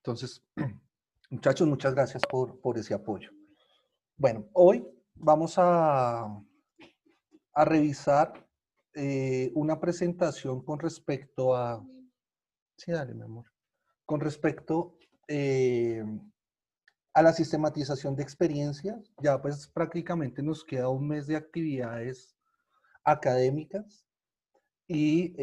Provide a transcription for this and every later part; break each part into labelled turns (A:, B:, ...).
A: Entonces, muchachos, muchas gracias por ese apoyo. Bueno, hoy vamos a revisar una presentación con respecto a... Sí, dale, mi amor. Con respecto a la sistematización de experiencias. Ya pues prácticamente nos queda un mes de actividades académicas y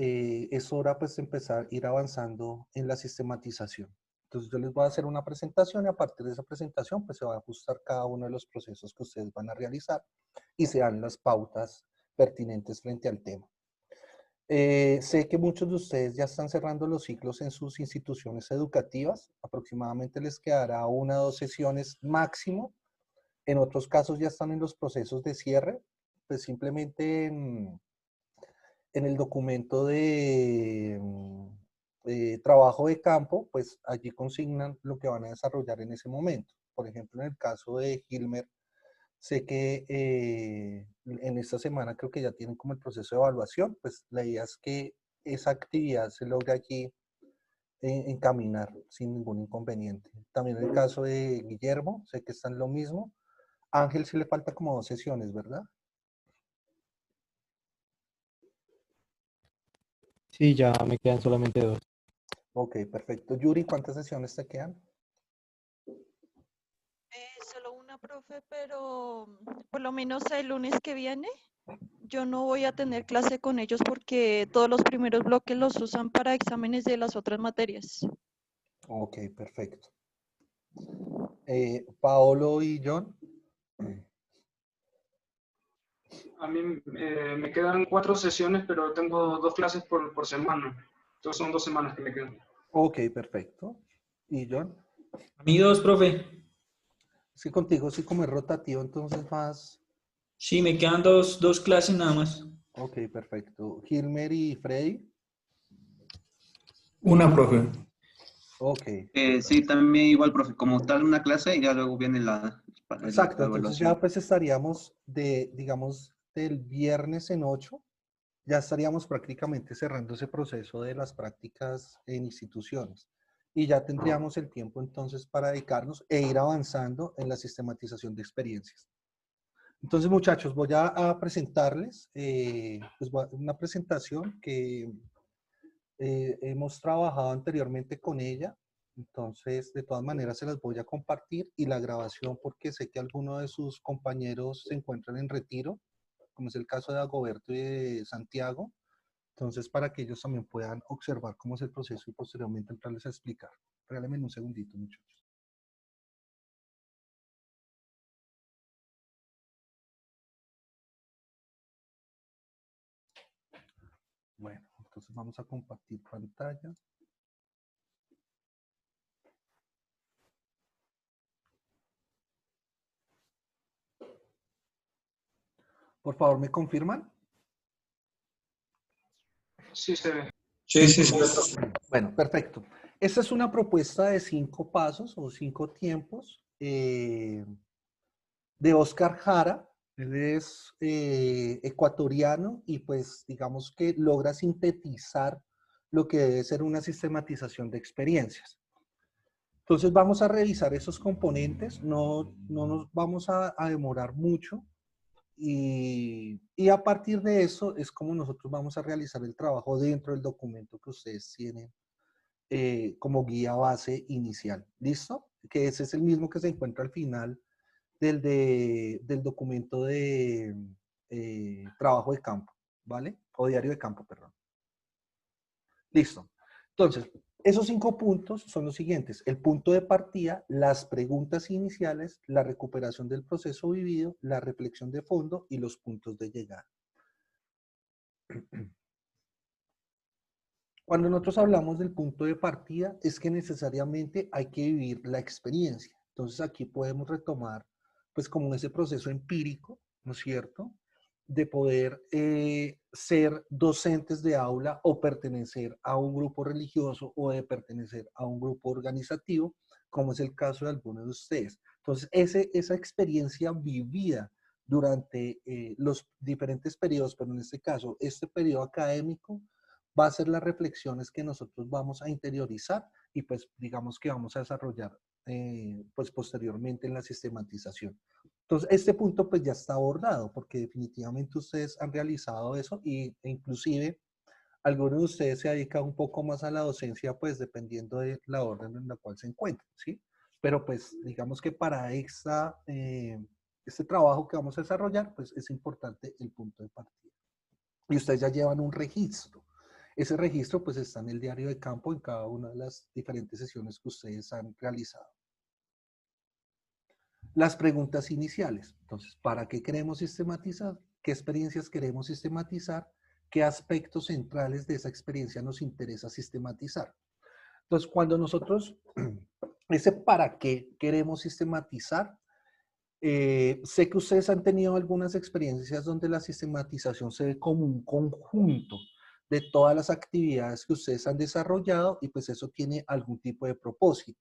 A: es hora pues de empezar a ir avanzando en la sistematización. Entonces yo les voy a hacer una presentación y a partir de esa presentación pues se va a ajustar cada uno de los procesos que ustedes van a realizar y se dan las pautas pertinentes frente al tema. Sé que muchos de ustedes ya están cerrando los ciclos en sus instituciones educativas, aproximadamente les quedará 1 o 2 sesiones máximo, en otros casos ya están en los procesos de cierre, pues simplemente en el documento de trabajo de campo, pues allí consignan lo que van a desarrollar en ese momento. Por ejemplo, en el caso de Gilmer, sé que en esta semana creo que ya tienen como el proceso de evaluación, pues la idea es que esa actividad se logre allí encaminar sin ningún inconveniente. También en el caso de Guillermo, sé que están lo mismo. Ángel sí le falta como 2 sesiones, ¿verdad?
B: Sí, ya me quedan solamente 2.
A: Ok, perfecto. Yuri, ¿cuántas sesiones te quedan?
C: Solo una, profe, pero por lo menos el lunes que viene yo no voy a tener clase con ellos porque todos los primeros bloques los usan para exámenes de las otras materias.
A: Ok, perfecto. Paolo y John.
D: A mí me quedan 4 sesiones, pero tengo 2 clases por semana. Entonces son 2 semanas que me quedan.
A: Ok, perfecto. ¿Y John?
E: A mí 2, profe.
A: Sí, contigo sí como es rotativo, entonces más...
E: Sí, me quedan dos clases nada más.
A: Ok, perfecto. Gilmer y Freddy.
F: Una, profe.
A: Ok.
G: Sí, también igual, profe, como tal una clase y ya luego viene la
A: Exacto, entonces ya
G: evaluación.
A: pues estaríamos digamos, del viernes en 8, ya estaríamos prácticamente cerrando ese proceso de las prácticas en instituciones. Y ya tendríamos el tiempo entonces para dedicarnos e ir avanzando en la sistematización de experiencias. Entonces, muchachos, voy a presentarles pues una presentación que hemos trabajado anteriormente con ella. Entonces, de todas maneras, se las voy a compartir y la grabación porque sé que algunos de sus compañeros se encuentran en retiro, como es el caso de Agoberto y de Santiago. Entonces, para que ellos también puedan observar cómo es el proceso y posteriormente entrarles a explicar. Regálenme un segundito, muchachos. Bueno, entonces vamos a compartir pantalla. Por favor, ¿me confirman?
D: Sí, se ve.
F: Sí, sí, sí.
A: Bueno, perfecto. Esta es una propuesta de 5 pasos o 5 tiempos de Oscar Jara. Él es ecuatoriano y pues digamos que logra sintetizar lo que debe ser una sistematización de experiencias. Entonces vamos a revisar esos componentes, no nos vamos a demorar mucho y a partir de eso es como nosotros vamos a realizar el trabajo dentro del documento que ustedes tienen como guía base inicial. ¿Listo? Que ese es el mismo que se encuentra al final del documento de trabajo de campo, ¿vale? O diario de campo, perdón. Listo. Entonces, esos 5 puntos son los siguientes. El punto de partida, las preguntas iniciales, la recuperación del proceso vivido, la reflexión de fondo y los puntos de llegada. Cuando nosotros hablamos del punto de partida, es que necesariamente hay que vivir la experiencia. Entonces aquí podemos retomar, pues como ese proceso empírico, ¿no es cierto? De poder ser docentes de aula o pertenecer a un grupo religioso o de pertenecer a un grupo organizativo, como es el caso de algunos de ustedes. Entonces, esa experiencia vivida durante los diferentes periodos, pero en este caso, este periodo académico, va a ser las reflexiones que nosotros vamos a interiorizar y pues digamos que vamos a desarrollar pues posteriormente en la sistematización. Entonces, este punto pues ya está abordado porque definitivamente ustedes han realizado eso e inclusive algunos de ustedes se dedican un poco más a la docencia pues dependiendo de la orden en la cual se encuentren, ¿sí? Pero pues digamos que para este trabajo que vamos a desarrollar pues es importante el punto de partida. Y ustedes ya llevan un registro. Ese registro pues está en el diario de campo en cada una de las diferentes sesiones que ustedes han realizado. Las preguntas iniciales. Entonces, ¿para qué queremos sistematizar? ¿Qué experiencias queremos sistematizar? ¿Qué aspectos centrales de esa experiencia nos interesa sistematizar? Entonces, cuando nosotros, ese para qué queremos sistematizar, sé que ustedes han tenido algunas experiencias donde la sistematización se ve como un conjunto de todas las actividades que ustedes han desarrollado y pues eso tiene algún tipo de propósito.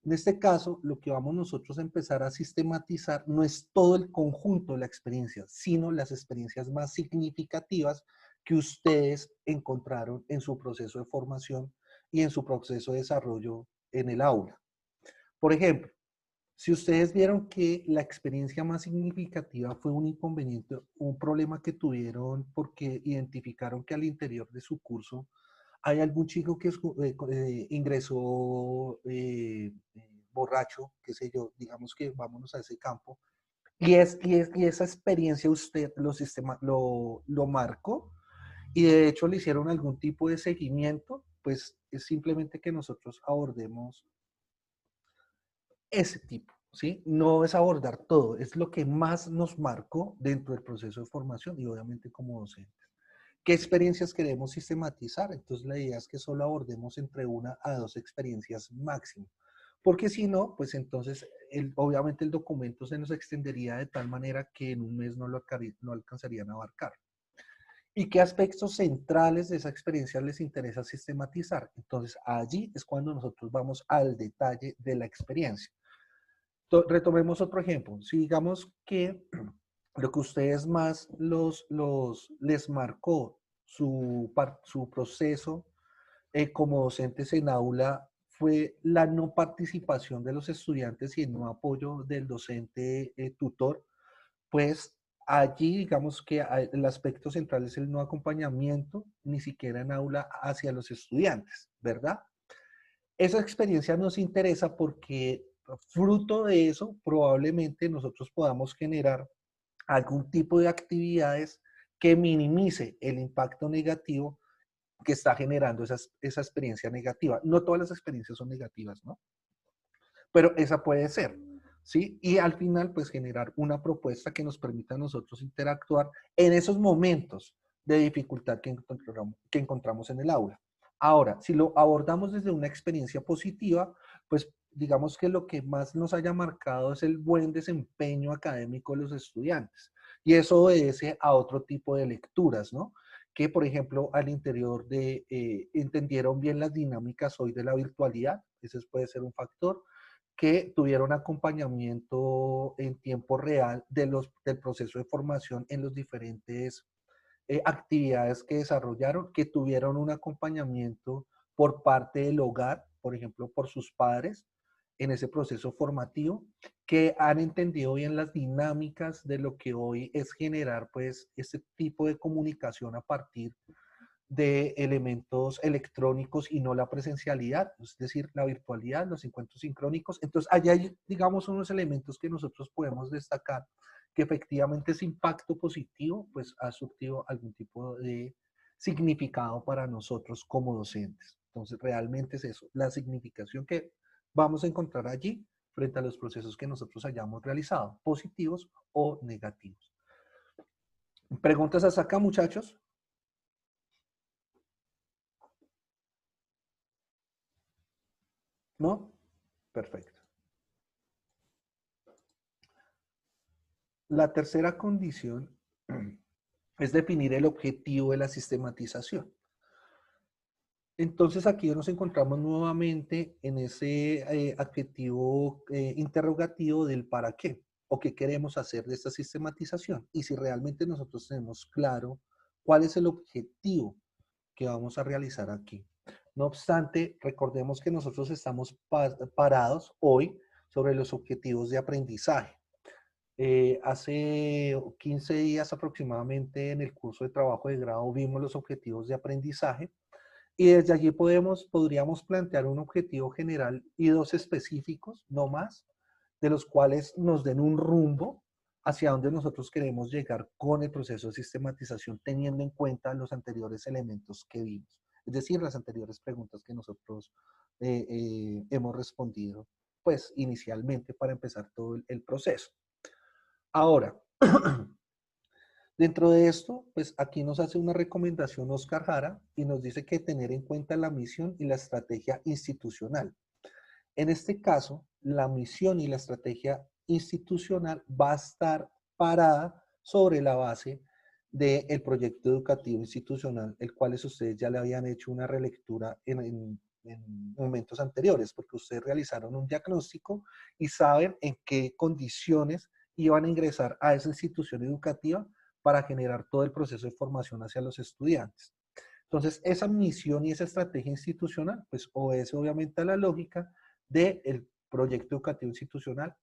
A: En este caso, lo que vamos nosotros a empezar a sistematizar no es todo el conjunto de la experiencia, sino las experiencias más significativas que ustedes encontraron en su proceso de formación y en su proceso de desarrollo en el aula. Por ejemplo, si ustedes vieron que la experiencia más significativa fue un inconveniente, un problema que tuvieron porque identificaron que al interior de su curso hay algún chico que ingresó borracho, qué sé yo, digamos que vámonos a ese campo, y esa experiencia usted lo marcó y de hecho le hicieron algún tipo de seguimiento, pues es simplemente que nosotros abordemos ese tipo, ¿sí? No es abordar todo, es lo que más nos marcó dentro del proceso de formación y obviamente como docentes. ¿Qué experiencias queremos sistematizar? Entonces la idea es que solo abordemos entre 1 a 2 experiencias máximo, porque si no, pues entonces obviamente el documento se nos extendería de tal manera que en un mes no alcanzarían a abarcar. ¿Y qué aspectos centrales de esa experiencia les interesa sistematizar? Entonces allí es cuando nosotros vamos al detalle de la experiencia. Retomemos otro ejemplo. Si digamos que lo que a ustedes más les marcó su proceso como docentes en aula fue la no participación de los estudiantes y el no apoyo del docente tutor, pues allí digamos que el aspecto central es el no acompañamiento, ni siquiera en aula hacia los estudiantes, ¿verdad? Esa experiencia nos interesa porque fruto de eso probablemente nosotros podamos generar algún tipo de actividades que minimice el impacto negativo que está generando esa experiencia negativa. No todas las experiencias son negativas, ¿no? Pero esa puede ser, ¿sí? Y al final, pues generar una propuesta que nos permita a nosotros interactuar en esos momentos de dificultad que encontramos en el aula. Ahora, si lo abordamos desde una experiencia positiva, pues digamos que lo que más nos haya marcado es el buen desempeño académico de los estudiantes. Y eso obedece a otro tipo de lecturas, ¿no? Que, por ejemplo, al interior entendieron bien las dinámicas hoy de la virtualidad, ese puede ser un factor, que tuvieron acompañamiento en tiempo real del proceso de formación en los diferentes actividades que desarrollaron, que tuvieron un acompañamiento por parte del hogar, por ejemplo, por sus padres, en ese proceso formativo, que han entendido bien las dinámicas de lo que hoy es generar, pues, este tipo de comunicación a partir de elementos electrónicos y no la presencialidad, es decir, la virtualidad, los encuentros sincrónicos. Entonces, allá hay, digamos, unos elementos que nosotros podemos destacar que efectivamente ese impacto positivo, pues, ha surtido algún tipo de significado para nosotros como docentes. Entonces, realmente es eso, la significación que vamos a encontrar allí frente a los procesos que nosotros hayamos realizado, positivos o negativos. ¿Preguntas hasta acá, muchachos? ¿No? Perfecto. La tercera condición es definir el objetivo de la sistematización. Entonces aquí nos encontramos nuevamente en ese adjetivo interrogativo del para qué o qué queremos hacer de esta sistematización y si realmente nosotros tenemos claro cuál es el objetivo que vamos a realizar aquí. No obstante, recordemos que nosotros estamos parados hoy sobre los objetivos de aprendizaje. Hace 15 días aproximadamente en el curso de trabajo de grado vimos los objetivos de aprendizaje y desde allí podríamos plantear un objetivo general y dos específicos, no más, de los cuales nos den un rumbo hacia donde nosotros queremos llegar con el proceso de sistematización, teniendo en cuenta los anteriores elementos que vimos, es decir, las anteriores preguntas que nosotros hemos respondido, pues inicialmente para empezar todo el proceso. Ahora, dentro de esto, pues aquí nos hace una recomendación Oscar Jara y nos dice que tener en cuenta la misión y la estrategia institucional. En este caso, la misión y la estrategia institucional va a estar parada sobre la base del proyecto educativo institucional, el cual ustedes ya le habían hecho una relectura en momentos anteriores, porque ustedes realizaron un diagnóstico y saben en qué condiciones iban a ingresar a esa institución educativa para generar todo el proceso de formación hacia los estudiantes. Entonces, esa misión y esa estrategia institucional, pues obedece obviamente a la lógica del proyecto educativo institucional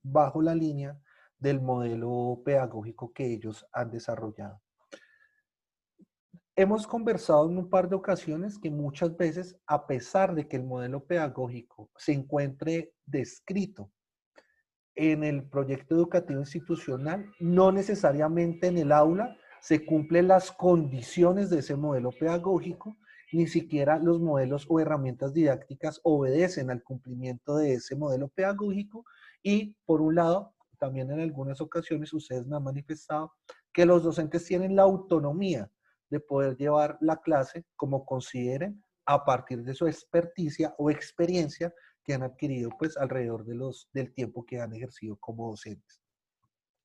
A: bajo la línea del modelo pedagógico que ellos han desarrollado. Hemos conversado en un par de ocasiones que muchas veces, a pesar de que el modelo pedagógico se encuentre descrito en el proyecto educativo institucional, no necesariamente en el aula se cumplen las condiciones de ese modelo pedagógico, ni siquiera los modelos o herramientas didácticas obedecen al cumplimiento de ese modelo pedagógico y, por un lado, también en algunas ocasiones ustedes me han manifestado que los docentes tienen la autonomía de poder llevar la clase como consideren a partir de su experticia o experiencia que han adquirido pues alrededor del tiempo que han ejercido como docentes.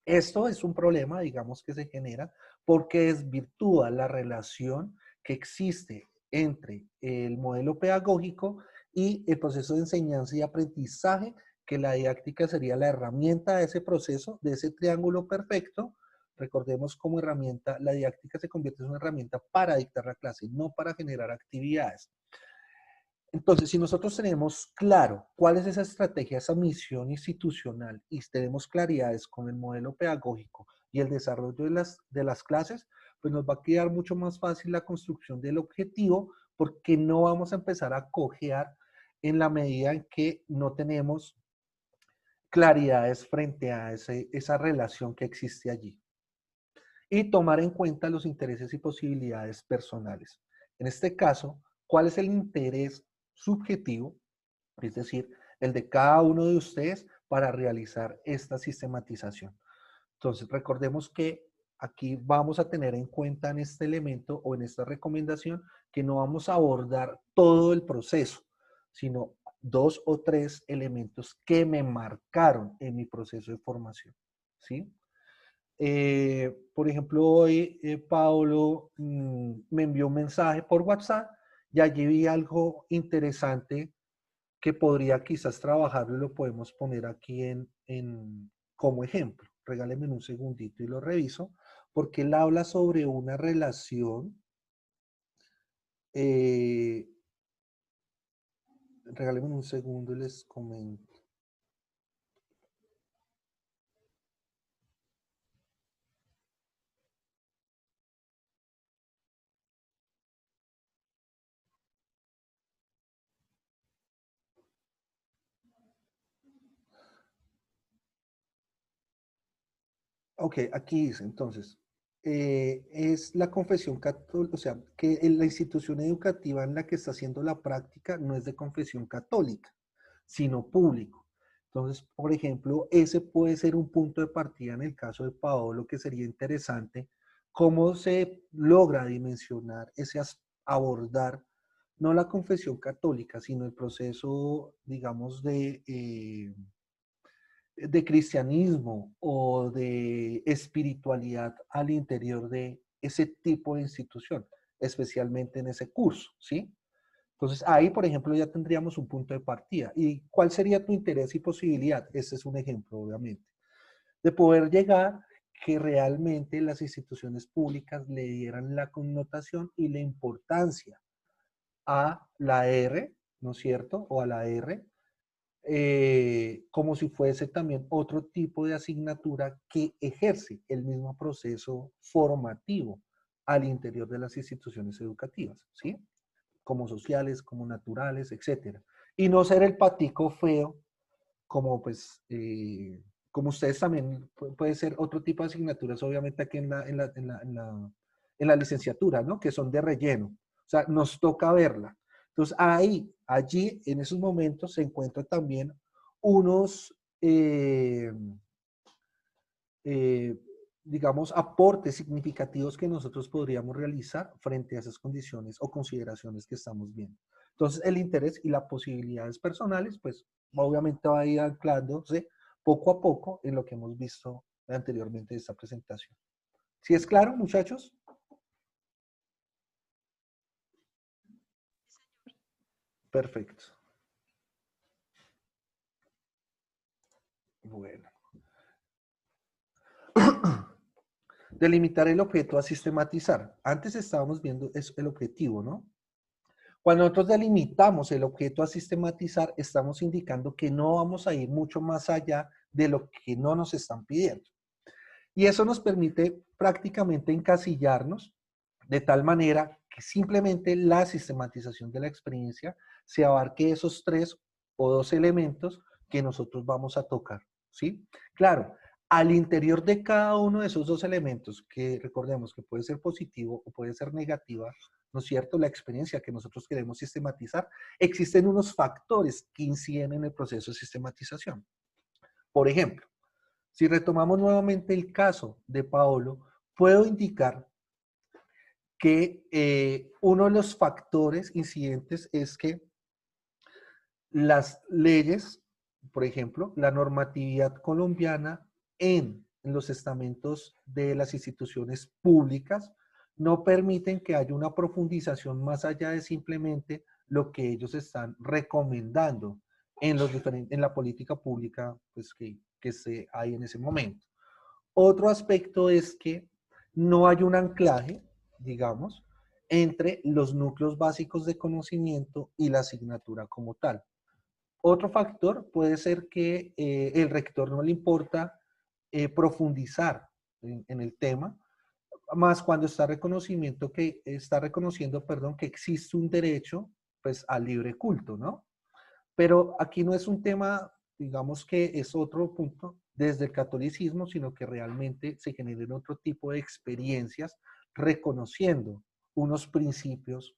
A: Esto es un problema, digamos, que se genera porque desvirtúa la relación que existe entre el modelo pedagógico y el proceso de enseñanza y aprendizaje, que la didáctica sería la herramienta de ese proceso, de ese triángulo perfecto. Recordemos como herramienta, la didáctica se convierte en una herramienta para dictar la clase, no para generar actividades. Entonces, si nosotros tenemos claro cuál es esa estrategia, esa misión institucional y tenemos claridades con el modelo pedagógico y el desarrollo de las clases, pues nos va a quedar mucho más fácil la construcción del objetivo porque no vamos a empezar a cojear en la medida en que no tenemos claridades frente a esa relación que existe allí. Y tomar en cuenta los intereses y posibilidades personales. En este caso, ¿cuál es el interés subjetivo, es decir, el de cada uno de ustedes para realizar esta sistematización? Entonces, recordemos que aquí vamos a tener en cuenta en este elemento o en esta recomendación que no vamos a abordar todo el proceso, sino 2 o 3 elementos que me marcaron en mi proceso de formación, ¿sí? Por ejemplo, hoy Pablo me envió un mensaje por WhatsApp y allí vi algo interesante que podría quizás trabajarlo y lo podemos poner aquí como ejemplo. Regáleme un segundito y lo reviso, porque él habla sobre una relación. Regáleme un segundo y les comento. Ok, aquí dice entonces, es la confesión católica, o sea, que la institución educativa en la que está haciendo la práctica no es de confesión católica, sino público. Entonces, por ejemplo, ese puede ser un punto de partida en el caso de Paolo, que sería interesante, cómo se logra dimensionar, abordar, no la confesión católica, sino el proceso, digamos, de cristianismo o de espiritualidad al interior de ese tipo de institución, especialmente en ese curso, ¿sí? Entonces ahí, por ejemplo, ya tendríamos un punto de partida. ¿Y cuál sería tu interés y posibilidad? Este es un ejemplo, obviamente, de poder llegar que realmente las instituciones públicas le dieran la connotación y la importancia a la R, ¿no es cierto? O a la R, como si fuese también otro tipo de asignatura que ejerce el mismo proceso formativo al interior de las instituciones educativas, ¿sí? Como sociales, como naturales, etcétera. Y no ser el patico feo, como pues, como ustedes también, puede ser otro tipo de asignaturas, obviamente aquí en la licenciatura, ¿no? Que son de relleno. O sea, nos toca verla. Entonces, allí, en esos momentos, se encuentran también unos, eh, digamos, aportes significativos que nosotros podríamos realizar frente a esas condiciones o consideraciones que estamos viendo. Entonces, el interés y las posibilidades personales, pues, obviamente va a ir anclándose poco a poco en lo que hemos visto anteriormente de esta presentación. ¿Sí es claro, muchachos? Perfecto. Bueno. Delimitar el objeto a sistematizar. Antes estábamos viendo el objetivo, ¿no? Cuando nosotros delimitamos el objeto a sistematizar, estamos indicando que no vamos a ir mucho más allá de lo que no nos están pidiendo. Y eso nos permite prácticamente encasillarnos de tal manera que simplemente la sistematización de la experiencia se abarque esos 3 o 2 elementos que nosotros vamos a tocar, ¿sí? Claro, al interior de cada uno de esos 2 elementos, que recordemos que puede ser positivo o puede ser negativa, ¿no es cierto? La experiencia que nosotros queremos sistematizar, existen unos factores que inciden en el proceso de sistematización. Por ejemplo, si retomamos nuevamente el caso de Paolo, puedo indicar que uno de los factores incidentes es que las leyes, por ejemplo, la normatividad colombiana en los estamentos de las instituciones públicas no permiten que haya una profundización más allá de simplemente lo que ellos están recomendando en la política pública pues, que hay en ese momento. Otro aspecto es que no hay un anclaje, digamos, entre los núcleos básicos de conocimiento y la asignatura como tal. Otro factor puede ser que el rector no le importa profundizar en el tema, más cuando está reconociendo, perdón, que existe un derecho pues al libre culto, ¿no? Pero aquí no es un tema, digamos que es otro punto desde el catolicismo, sino que realmente se generen otro tipo de experiencias reconociendo unos principios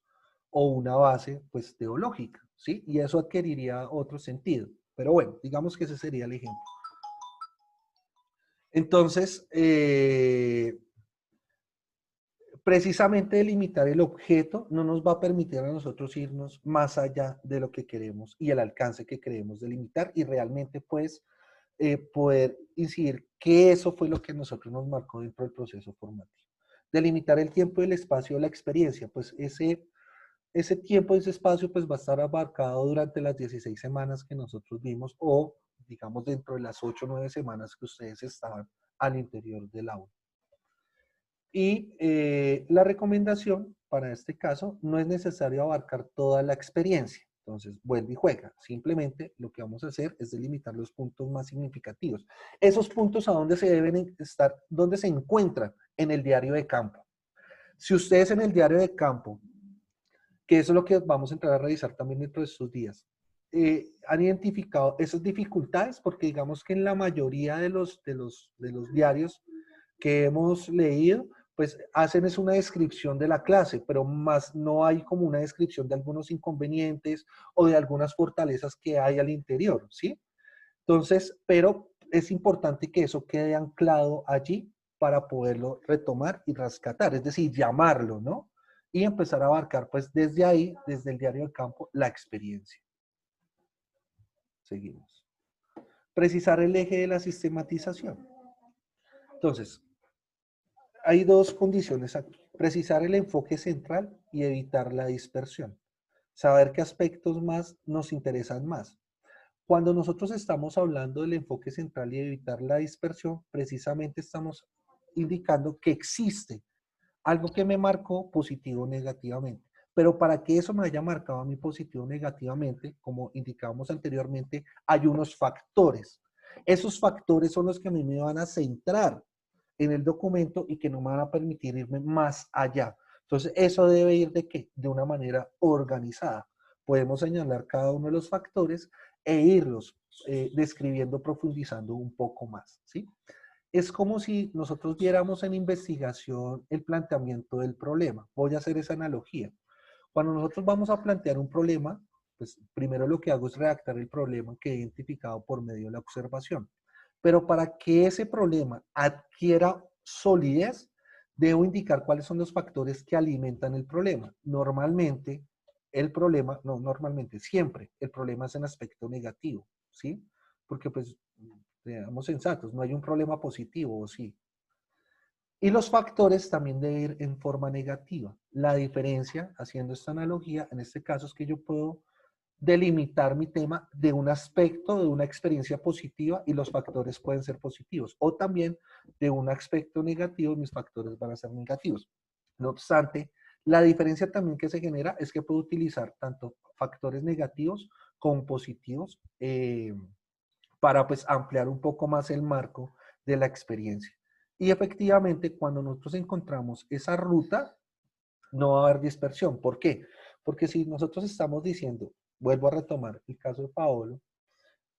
A: o una base pues teológica, ¿sí? Y eso adquiriría otro sentido. Pero bueno, digamos que ese sería el ejemplo. Entonces, precisamente delimitar el objeto no nos va a permitir a nosotros irnos más allá de lo que queremos y el alcance que queremos delimitar y realmente pues poder incidir que eso fue lo que nosotros nos marcó dentro del proceso formativo. Delimitar el tiempo y el espacio de la experiencia, pues ese tiempo y ese espacio pues va a estar abarcado durante las 16 semanas que nosotros vimos o digamos dentro de las 8 o 9 semanas que ustedes estaban al interior del aula. Y la recomendación para este caso no es necesario abarcar toda la experiencia. Entonces, vuelve y juega. Simplemente lo que vamos a hacer es delimitar los puntos más significativos. Esos puntos a dónde se deben estar, dónde se encuentran en el diario de campo. Si ustedes en el diario de campo, que eso es lo que vamos a entrar a revisar también dentro de estos días, han identificado esas dificultades, porque digamos que en la mayoría de los diarios que hemos leído, pues hacen es una descripción de la clase, pero más no hay como una descripción de algunos inconvenientes o de algunas fortalezas que hay al interior, ¿sí? Entonces, pero es importante que eso quede anclado allí para poderlo retomar y rescatar, es decir, llamarlo, ¿no? Y empezar a abarcar, pues desde ahí, desde el diario del campo, la experiencia. Seguimos. Precisar el eje de la sistematización. Entonces, hay dos condiciones aquí. Precisar el enfoque central y evitar la dispersión. Saber qué aspectos más nos interesan más. Cuando nosotros estamos hablando del enfoque central y evitar la dispersión, precisamente estamos indicando que existe algo que me marcó positivo o negativamente. Pero para que eso me haya marcado a mí positivo o negativamente, como indicábamos anteriormente, hay unos factores. Esos factores son los que a mí me van a centrar en el documento y que no me van a permitir irme más allá. Entonces, eso debe ir ¿de qué? De una manera organizada. Podemos señalar cada uno de los factores e irlos describiendo, profundizando un poco más, ¿sí? Es como si nosotros viéramos en investigación el planteamiento del problema. Voy a hacer esa analogía. Cuando nosotros vamos a plantear un problema, pues primero lo que hago es redactar el problema que he identificado por medio de la observación. Pero para que ese problema adquiera solidez, debo indicar cuáles son los factores que alimentan el problema. Normalmente, el problema, no normalmente, siempre, el problema es en aspecto negativo, ¿sí? Porque pues, seamos sensatos, no hay un problema positivo, ¿o sí? Y los factores también deben ir en forma negativa. La diferencia, haciendo esta analogía, en este caso es que yo puedo delimitar mi tema de un aspecto, de una experiencia positiva y los factores pueden ser positivos. O también de un aspecto negativo, mis factores van a ser negativos. No obstante, la diferencia también que se genera es que puedo utilizar tanto factores negativos como positivos para pues ampliar un poco más el marco de la experiencia. Y efectivamente, cuando nosotros encontramos esa ruta, no va a haber dispersión. ¿Por qué? Porque si nosotros estamos diciendo, vuelvo a retomar el caso de Paolo,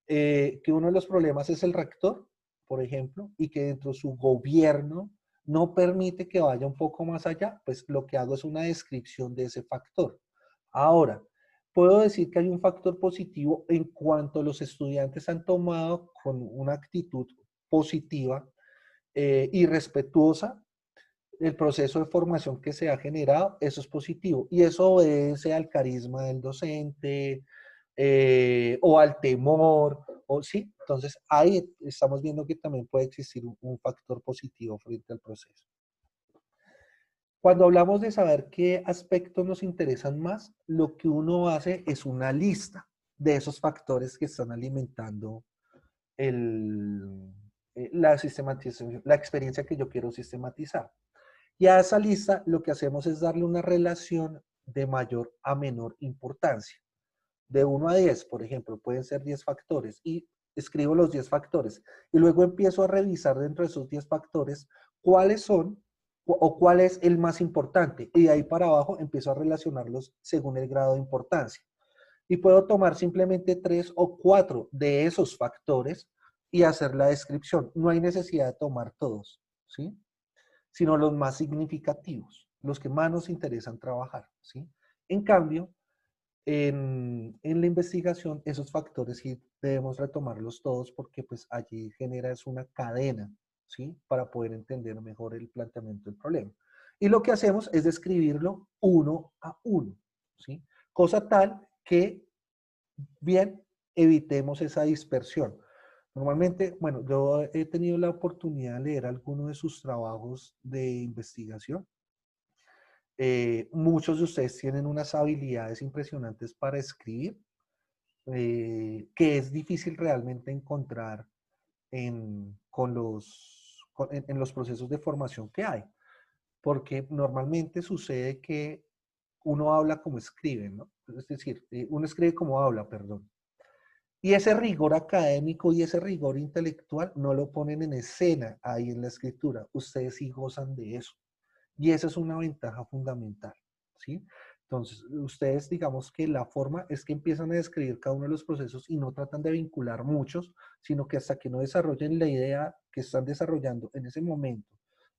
A: que uno de los problemas es el rector, por ejemplo, y que dentro de su gobierno no permite que vaya un poco más allá, pues lo que hago es una descripción de ese factor. Ahora, puedo decir que hay un factor positivo en cuanto los estudiantes han tomado con una actitud positiva y respetuosa el proceso de formación que se ha generado, eso es positivo. Y eso obedece al carisma del docente o al temor, o sí. Entonces, ahí estamos viendo que también puede existir un factor positivo frente al proceso. Cuando hablamos de saber qué aspectos nos interesan más, lo que uno hace es una lista de esos factores que están alimentando la sistematización, la experiencia que yo quiero sistematizar. Y a esa lista lo que hacemos es darle una relación de mayor a menor importancia. De 1 a 10, por ejemplo, pueden ser 10 factores y escribo los 10 factores. Y luego empiezo a revisar dentro de esos 10 factores cuáles son o cuál es el más importante. Y de ahí para abajo empiezo a relacionarlos según el grado de importancia. Y puedo tomar simplemente 3 o 4 de esos factores y hacer la descripción. No hay necesidad de tomar todos, ¿sí? Sino los más significativos, los que más nos interesan trabajar, ¿sí? En cambio, en la investigación, esos factores sí debemos retomarlos todos porque pues allí genera es una cadena, ¿sí? Para poder entender mejor el planteamiento del problema. Y lo que hacemos es describirlo uno a uno, ¿sí? Cosa tal que, bien, evitemos esa dispersión. Normalmente, bueno, yo he tenido la oportunidad de leer algunos de sus trabajos de investigación. Muchos de ustedes tienen unas habilidades impresionantes para escribir, que es difícil realmente encontrar en los procesos de formación que hay. Porque normalmente sucede que uno habla como escribe, ¿no? Es decir, uno escribe como habla, perdón. Y ese rigor académico y ese rigor intelectual no lo ponen en escena ahí en la escritura. Ustedes sí gozan de eso. Y esa es una ventaja fundamental, ¿sí? Entonces, ustedes digamos que la forma es que empiezan a describir cada uno de los procesos y no tratan de vincular muchos, sino que hasta que no desarrollen la idea que están desarrollando en ese momento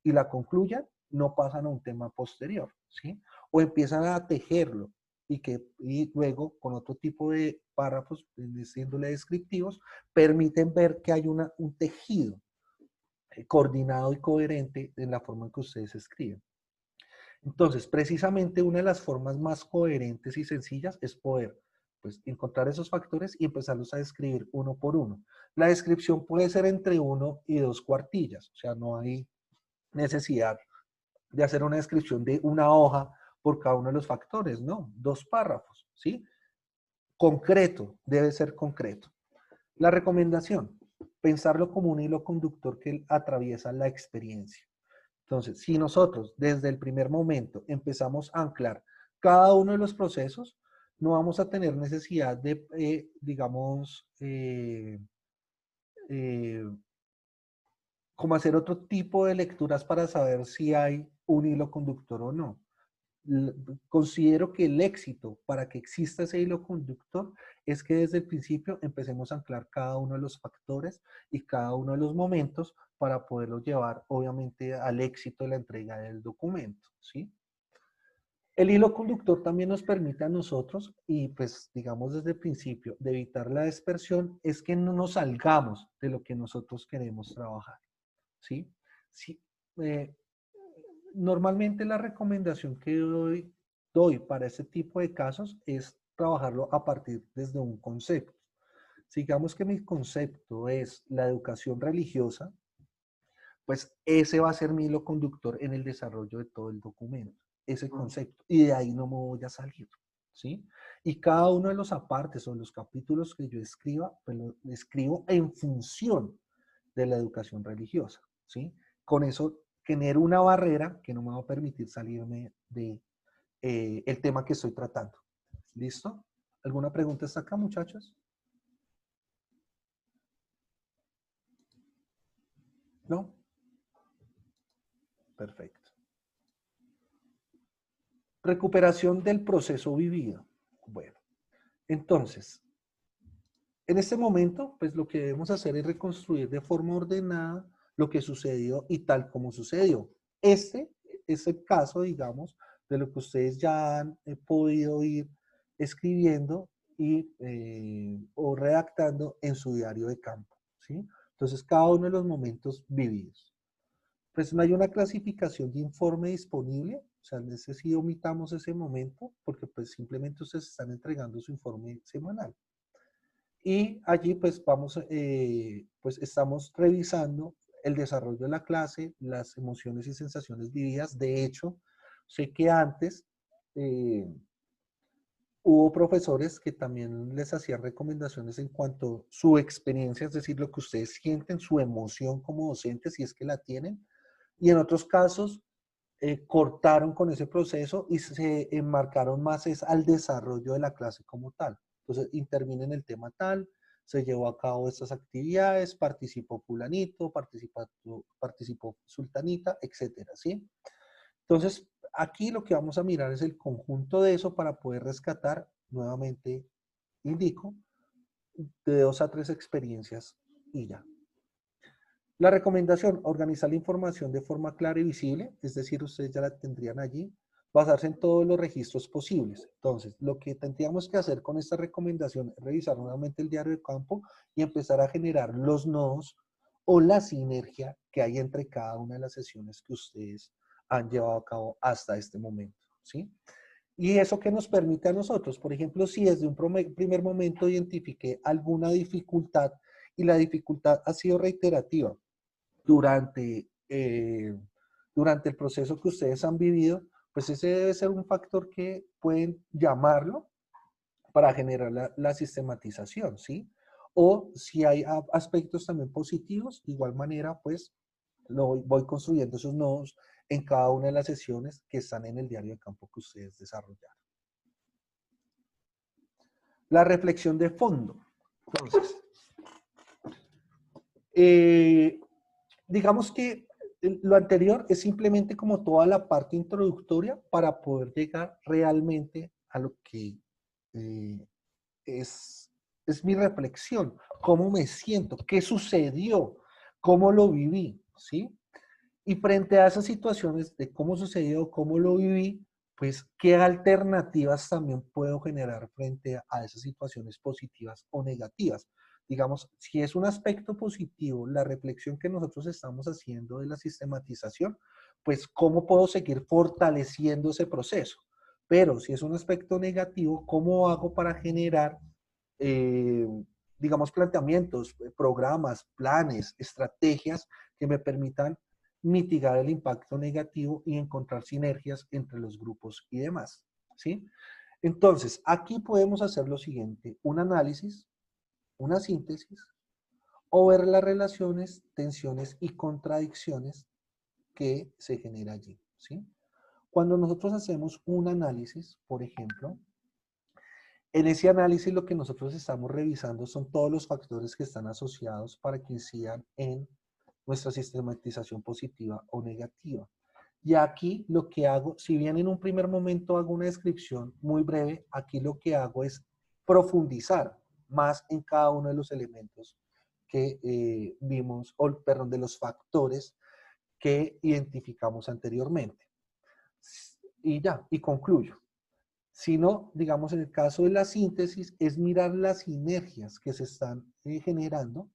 A: y la concluyan, no pasan a un tema posterior, ¿sí? O empiezan a tejerlo y luego con otro tipo de párrafos, siéndole descriptivos, permiten ver que hay un tejido coordinado y coherente en la forma en que ustedes escriben. Entonces, precisamente una de las formas más coherentes y sencillas es poder pues, encontrar esos factores y empezarlos a describir uno por uno. La descripción puede ser entre 1 y 2 cuartillas, o sea, no hay necesidad de hacer una descripción de una hoja por cada uno de los factores, no, 2 párrafos, ¿sí? Concreto, debe ser concreto. La recomendación, pensarlo como un hilo conductor que atraviesa la experiencia. Entonces, si nosotros desde el primer momento empezamos a anclar cada uno de los procesos, no vamos a tener necesidad de, digamos, como hacer otro tipo de lecturas para saber si hay un hilo conductor o no. Considero que el éxito para que exista ese hilo conductor es que desde el principio empecemos a anclar cada uno de los factores y cada uno de los momentos para poderlo llevar, obviamente, al éxito de la entrega del documento, ¿sí? El hilo conductor también nos permite a nosotros, y pues digamos desde el principio, de evitar la dispersión, es que no nos salgamos de lo que nosotros queremos trabajar, ¿sí? Sí, normalmente la recomendación que doy para este tipo de casos es trabajarlo a partir desde un concepto. Digamos que mi concepto es la educación religiosa, pues ese va a ser mi hilo conductor en el desarrollo de todo el documento, ese concepto, y de ahí no me voy a salir, ¿sí? Y cada uno de los apartes o los capítulos que yo escriba, pues lo escribo en función de la educación religiosa, ¿sí? Con eso genero una barrera que no me va a permitir salirme de el tema que estoy tratando. ¿Listo? ¿Alguna pregunta hasta acá, muchachos? ¿No? Perfecto. Recuperación del proceso vivido. Bueno, entonces, en este momento, pues lo que debemos hacer es reconstruir de forma ordenada lo que sucedió y tal como sucedió. Este es el caso, digamos, de lo que ustedes ya han podido ir escribiendo y, o redactando en su diario de campo, ¿sí? Entonces, cada uno de los momentos vividos. Pues no hay una clasificación de informe disponible, o sea, en ese sí omitamos ese momento, porque pues simplemente ustedes están entregando su informe semanal. Y allí pues vamos, pues estamos revisando el desarrollo de la clase, las emociones y sensaciones vividas. De hecho, sé que antes hubo profesores que también les hacían recomendaciones en cuanto a su experiencia, es decir, lo que ustedes sienten, su emoción como docentes, si es que la tienen. Y en otros casos, cortaron con ese proceso y se enmarcaron más es al desarrollo de la clase como tal. Entonces, interviene en el tema tal, se llevó a cabo estas actividades, participó fulanito, participó sultanita, etcétera, ¿sí? Entonces, aquí lo que vamos a mirar es el conjunto de eso para poder rescatar, nuevamente indico, de 2 a 3 experiencias y ya. La recomendación, organizar la información de forma clara y visible, es decir, ustedes ya la tendrían allí, basarse en todos los registros posibles. Entonces, lo que tendríamos que hacer con esta recomendación es revisar nuevamente el diario de campo y empezar a generar los nodos o la sinergia que hay entre cada una de las sesiones que ustedes han llevado a cabo hasta este momento, ¿sí? Y eso que nos permite a nosotros, por ejemplo, si desde un primer momento identifiqué alguna dificultad y la dificultad ha sido reiterativa, durante el proceso que ustedes han vivido, pues ese debe ser un factor que pueden llamarlo para generar la sistematización, ¿sí? O si hay aspectos también positivos, de igual manera, pues voy construyendo esos nodos en cada una de las sesiones que están en el diario de campo que ustedes desarrollaron. La reflexión de fondo. Entonces, digamos que lo anterior es simplemente como toda la parte introductoria para poder llegar realmente a lo que es mi reflexión, cómo me siento, qué sucedió, cómo lo viví, ¿sí? Y frente a esas situaciones de cómo sucedió, cómo lo viví, pues qué alternativas también puedo generar frente a esas situaciones positivas o negativas. Digamos, si es un aspecto positivo, la reflexión que nosotros estamos haciendo de la sistematización, pues cómo puedo seguir fortaleciendo ese proceso. Pero si es un aspecto negativo, ¿cómo hago para generar, digamos, planteamientos, programas, planes, estrategias que me permitan mitigar el impacto negativo y encontrar sinergias entre los grupos y demás, ¿sí? Entonces, aquí podemos hacer lo siguiente, un análisis, una síntesis, o ver las relaciones, tensiones y contradicciones que se genera allí, ¿sí? Cuando nosotros hacemos un análisis, por ejemplo, en ese análisis lo que nosotros estamos revisando son todos los factores que están asociados para que incidan en nuestra sistematización positiva o negativa. Y aquí lo que hago, si bien en un primer momento hago una descripción muy breve, aquí lo que hago es profundizar más en cada uno de los elementos que vimos, o perdón, de los factores que identificamos anteriormente. Y ya, y concluyo. Sino, digamos, en el caso de la síntesis, es mirar las sinergias que se están generando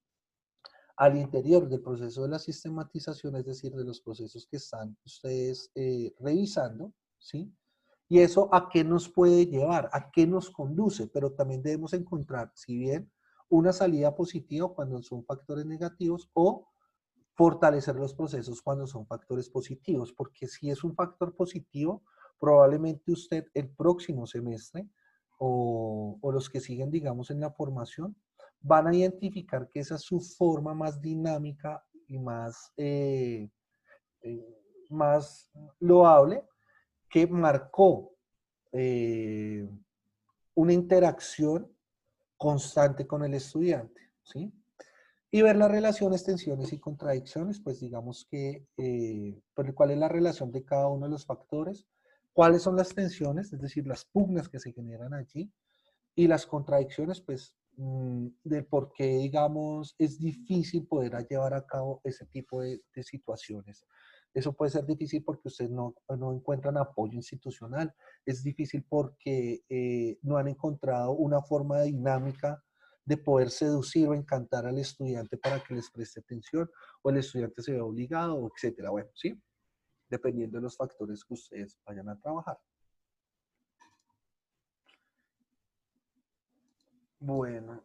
A: al interior del proceso de la sistematización, es decir, de los procesos que están ustedes revisando, ¿sí? Y eso a qué nos puede llevar, a qué nos conduce, pero también debemos encontrar, si bien una salida positiva cuando son factores negativos o fortalecer los procesos cuando son factores positivos, porque si es un factor positivo, probablemente usted el próximo semestre o los que siguen, digamos, en la formación, van a identificar que esa es su forma más dinámica y más loable que marcó una interacción constante con el estudiante, ¿sí? Y ver las relaciones, tensiones y contradicciones, pues digamos que, cuál es la relación de cada uno de los factores, cuáles son las tensiones, es decir, las pugnas que se generan allí, y las contradicciones, pues, de por qué, digamos, es difícil poder llevar a cabo ese tipo de situaciones. Eso puede ser difícil porque ustedes no encuentran apoyo institucional, es difícil porque no han encontrado una forma dinámica de poder seducir o encantar al estudiante para que les preste atención, o el estudiante se ve obligado, etcétera. Bueno, ¿sí? Dependiendo de los factores que ustedes vayan a trabajar. Bueno,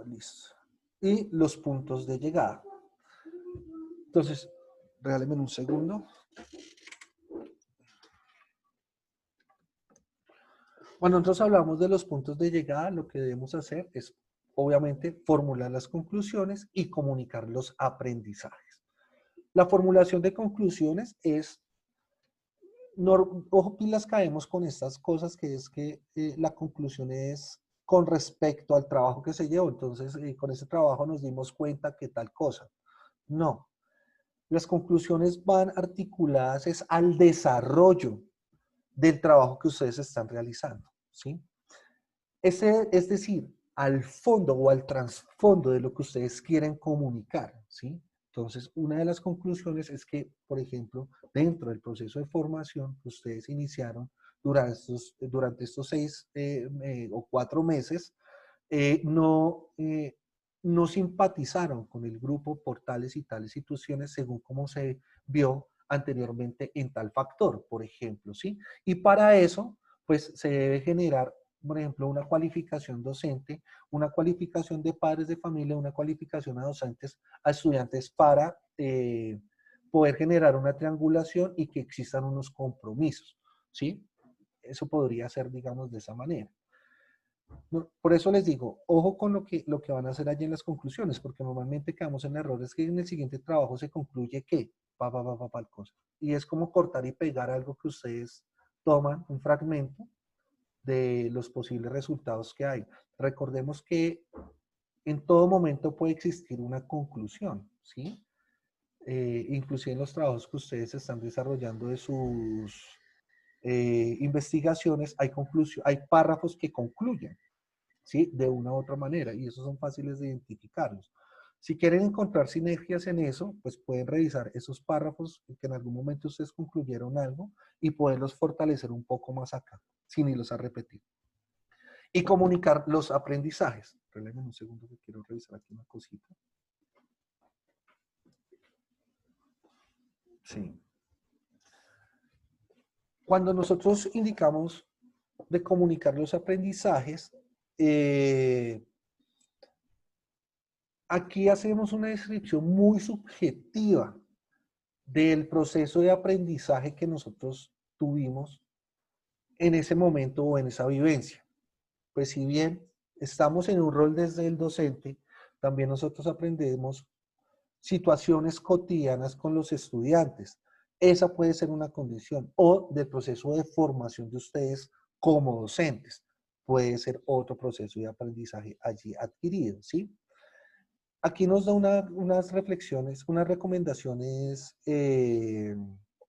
A: listo. Y los puntos de llegada. Entonces, regálenme un segundo. Cuando nosotros hablamos de los puntos de llegada, lo que debemos hacer es, obviamente, formular las conclusiones y comunicar los aprendizajes. La formulación de conclusiones es, ojo, pilas caemos con estas cosas, que es que la conclusión es con respecto al trabajo que se llevó. Entonces, con ese trabajo nos dimos cuenta que tal cosa. No. Las conclusiones van articuladas es al desarrollo del trabajo que ustedes están realizando, ¿sí? Es decir, al fondo o al trasfondo de lo que ustedes quieren comunicar, ¿sí? Entonces, una de las conclusiones es que, por ejemplo, dentro del proceso de formación que ustedes iniciaron durante estos 6 o 4 meses, no simpatizaron con el grupo por tales y tales situaciones según como se vio anteriormente en tal factor, por ejemplo, ¿sí? Y para eso, pues se debe generar, por ejemplo, una cualificación docente, una cualificación de padres de familia, una cualificación a docentes, a estudiantes para poder generar una triangulación y que existan unos compromisos, ¿sí? Eso podría ser, digamos, de esa manera. Por eso les digo, ojo con lo que van a hacer allí en las conclusiones, porque normalmente quedamos en errores que en el siguiente trabajo se concluye que, cosa. Y es como cortar y pegar algo que ustedes toman, un fragmento de los posibles resultados que hay. Recordemos que en todo momento puede existir una conclusión, ¿sí? Inclusive en los trabajos que ustedes están desarrollando de sus investigaciones, hay párrafos que concluyen, ¿sí? De una u otra manera, y esos son fáciles de identificarlos. Si quieren encontrar sinergias en eso, pues pueden revisar esos párrafos que en algún momento ustedes concluyeron algo y poderlos fortalecer un poco más acá, sin irlos a repetir. Y comunicar los aprendizajes. Regálame un segundo que quiero revisar aquí una cosita. Sí. Cuando nosotros indicamos de comunicar los aprendizajes, aquí hacemos una descripción muy subjetiva del proceso de aprendizaje que nosotros tuvimos en ese momento o en esa vivencia. Pues si bien estamos en un rol desde el docente, también nosotros aprendemos situaciones cotidianas con los estudiantes. Esa puede ser una condición. O del proceso de formación de ustedes como docentes. Puede ser otro proceso de aprendizaje allí adquirido, ¿sí? Aquí nos da unas reflexiones, unas recomendaciones,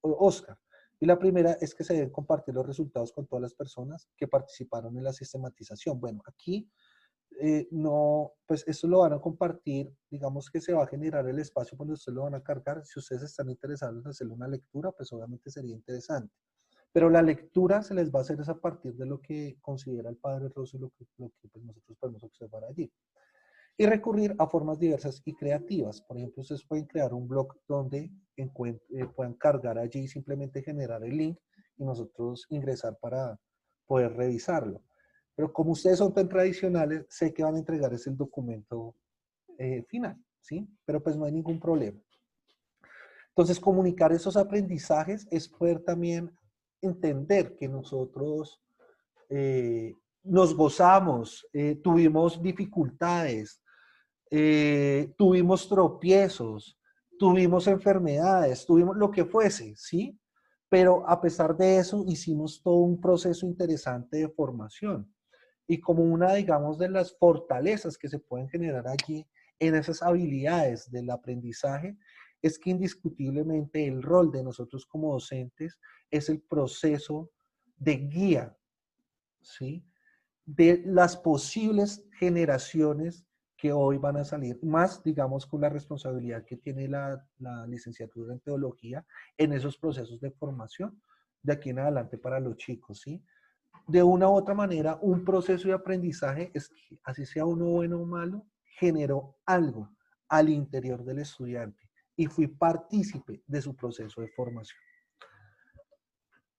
A: Oscar. Y la primera es que se deben compartir los resultados con todas las personas que participaron en la sistematización. Bueno, aquí no, pues esto lo van a compartir, digamos que se va a generar el espacio cuando ustedes lo van a cargar. Si ustedes están interesados en hacerle una lectura, pues obviamente sería interesante. Pero la lectura se les va a hacer es a partir de lo que considera el padre Rosso y lo que pues, nosotros podemos observar allí. Y recurrir a formas diversas y creativas. Por ejemplo, ustedes pueden crear un blog donde puedan cargar allí y simplemente generar el link y nosotros ingresar para poder revisarlo. Pero como ustedes son tan tradicionales, sé que van a entregar ese documento final, ¿sí? Pero pues no hay ningún problema. Entonces, comunicar esos aprendizajes es poder también entender que nosotros nos gozamos, tuvimos dificultades, tuvimos tropiezos, tuvimos enfermedades, tuvimos lo que fuese, ¿sí? Pero a pesar de eso, hicimos todo un proceso interesante de formación. Y como una, digamos, de las fortalezas que se pueden generar allí en esas habilidades del aprendizaje, es que indiscutiblemente el rol de nosotros como docentes es el proceso de guía, ¿sí? De las posibles generaciones que hoy van a salir, más, digamos, con la responsabilidad que tiene la licenciatura en teología en esos procesos de formación de aquí en adelante para los chicos, ¿sí? De una u otra manera, un proceso de aprendizaje, es que, así sea uno bueno o malo, generó algo al interior del estudiante y fui partícipe de su proceso de formación.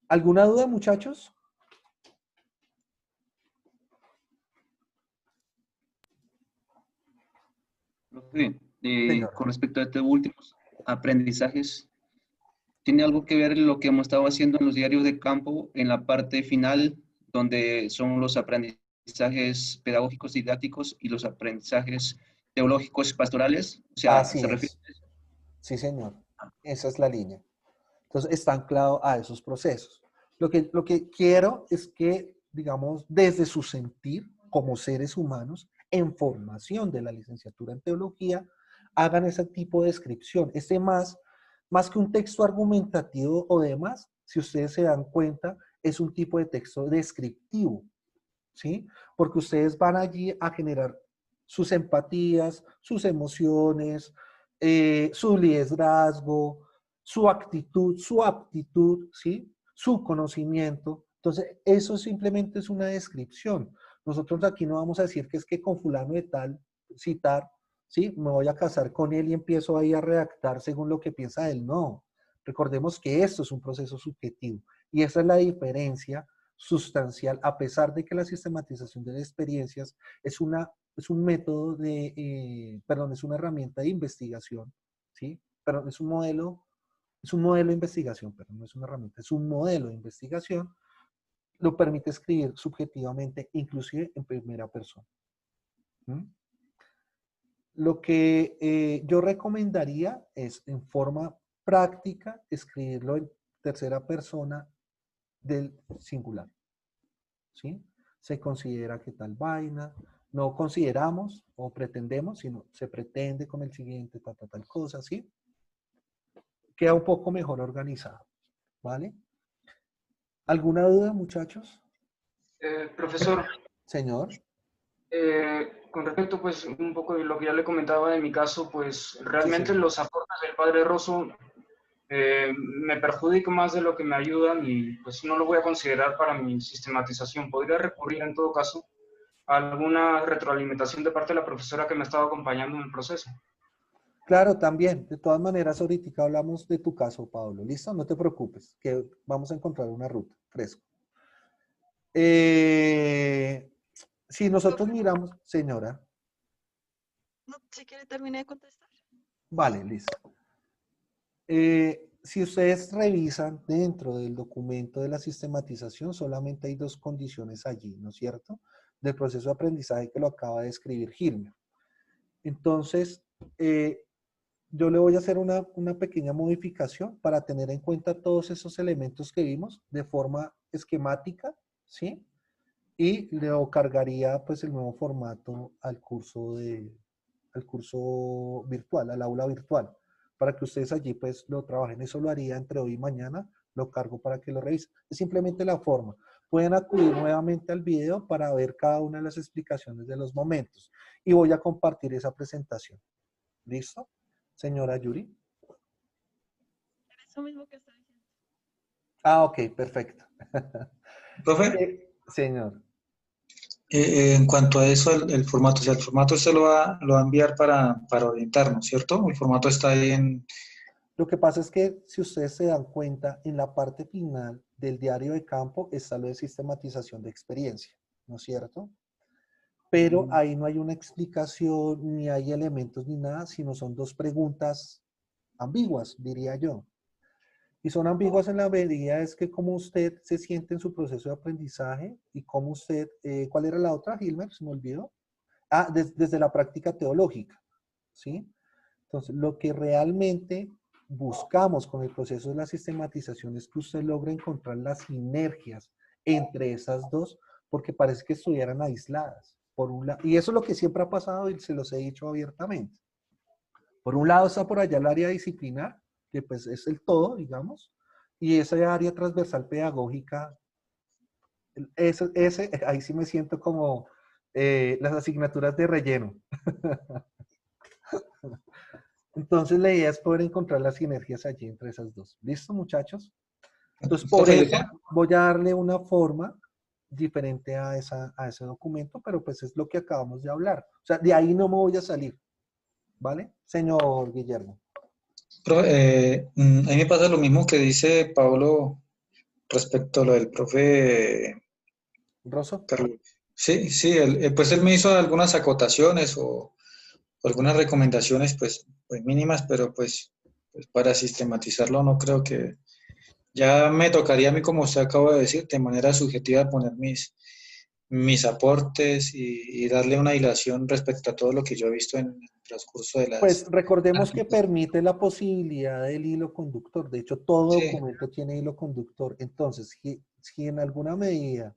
A: ¿Alguna duda, muchachos?
G: Profe,
A: Señora.
G: con respecto a estos últimos aprendizajes, ¿tiene algo que ver lo que hemos estado haciendo en los diarios de campo en la parte final, donde son los aprendizajes pedagógicos didácticos y los aprendizajes teológicos pastorales? O sea,
A: Así
G: ¿se refiere
A: es.
G: a eso?
A: Sí, señor. Esa es la línea. Entonces, está anclado a esos procesos. Lo que quiero es que, digamos, desde su sentir como seres humanos, en formación de la licenciatura en teología, hagan ese tipo de descripción. Más que un texto argumentativo o demás, si ustedes se dan cuenta, es un tipo de texto descriptivo, ¿sí? Porque ustedes van allí a generar sus empatías, sus emociones, su liderazgo, su actitud, su aptitud, ¿sí? Su conocimiento. Entonces, eso simplemente es una descripción. Nosotros aquí no vamos a decir que es que con fulano de tal, citar, ¿sí? Me voy a casar con él y empiezo ahí a redactar según lo que piensa él. No. Recordemos que esto es un proceso subjetivo y esa es la diferencia sustancial, a pesar de que la sistematización de las experiencias es un método perdón, es una herramienta de investigación, ¿sí? Perdón, es un modelo de investigación, pero no es una herramienta, es un modelo de investigación, lo permite escribir subjetivamente, inclusive en primera persona. ¿Mm? Lo que yo recomendaría es en forma práctica escribirlo en tercera persona del singular, ¿sí? Se considera que tal vaina, no consideramos o pretendemos, sino se pretende con el siguiente, tal cosa, ¿sí? Queda un poco mejor organizado, ¿vale? ¿Alguna duda, muchachos?
D: Profesor,
A: Señor.
D: con respecto pues un poco de lo que ya le comentaba de mi caso, pues
A: Sí,
D: realmente
A: señor.
D: los aportes del padre Rosso me perjudican más de lo que me ayudan y pues no lo voy a considerar para mi sistematización. Podría recurrir en todo caso a alguna retroalimentación de parte de la profesora que me estaba acompañando en el proceso.
A: Claro, también. De todas maneras, ahorita hablamos de tu caso, Pablo. ¿Listo? No te preocupes, que vamos a encontrar una ruta. Fresco. Si nosotros
C: Profe,
A: miramos, señora.
C: no, si quiere terminar de contestar.
A: Vale, listo. Si ustedes revisan dentro del documento de la sistematización, solamente hay dos condiciones allí, ¿no es cierto? Del proceso de aprendizaje que lo acaba de escribir Gilmer. Entonces, yo le voy a hacer una pequeña modificación para tener en cuenta todos esos elementos que vimos de forma esquemática, ¿sí? Y le cargaría pues el nuevo formato al curso virtual, al aula virtual, para que ustedes allí pues lo trabajen. Eso lo haría entre hoy y mañana, lo cargo para que lo revisen. Es simplemente la forma. Pueden acudir nuevamente al video para ver cada una de las explicaciones de los momentos. Y voy a compartir esa presentación. ¿Listo? Señora Yuri.
C: Eso mismo que está diciendo.
A: Ah, ok, perfecto.
F: Profe,
A: Señor.
F: en cuanto a eso, el formato, o sea, el formato usted lo va a enviar para orientarnos, ¿cierto? El formato está ahí en...
A: Lo que pasa es que si ustedes se dan cuenta, en la parte final del diario de campo está lo de sistematización de experiencia, ¿no es cierto? Pero ahí no hay una explicación, ni hay elementos, ni nada, sino son dos preguntas ambiguas, diría yo. Y son ambiguas en la medida es que cómo usted se siente en su proceso de aprendizaje y cómo usted, ¿cuál era la otra, Gilmer? Se me olvidó. Ah, desde la práctica teológica, ¿sí? Entonces, lo que realmente buscamos con el proceso de la sistematización es que usted logre encontrar las sinergias entre esas dos, porque parece que estuvieran aisladas. Por un lado, y eso es lo que siempre ha pasado y se los he dicho abiertamente. Por un lado está por allá el área disciplinar, que pues es el todo, digamos, y esa área transversal pedagógica, ahí sí me siento como las asignaturas de relleno. Entonces la idea es poder encontrar las sinergias allí entre esas dos. ¿Listo, muchachos? Entonces, por
F: Profe,
A: eso voy a darle una forma diferente a ese documento, pero pues es lo que acabamos de hablar. O sea, de ahí no me voy a salir. ¿Vale? Señor Guillermo.
F: a mí me pasa lo mismo que dice Pablo respecto a lo del profe
A: ¿Rosso?
F: Carlos. Sí, sí, pues él me hizo algunas acotaciones o algunas recomendaciones pues mínimas, pero pues para sistematizarlo no creo que... Ya me tocaría a mí, como usted acaba de decir, de manera subjetiva poner mis aportes y darle una hilación respecto a todo lo que yo he visto en el transcurso de
A: Pues
F: las...
A: recordemos que permite la posibilidad del hilo conductor. De hecho, todo
F: Sí,
A: documento tiene hilo conductor. Entonces, si en alguna medida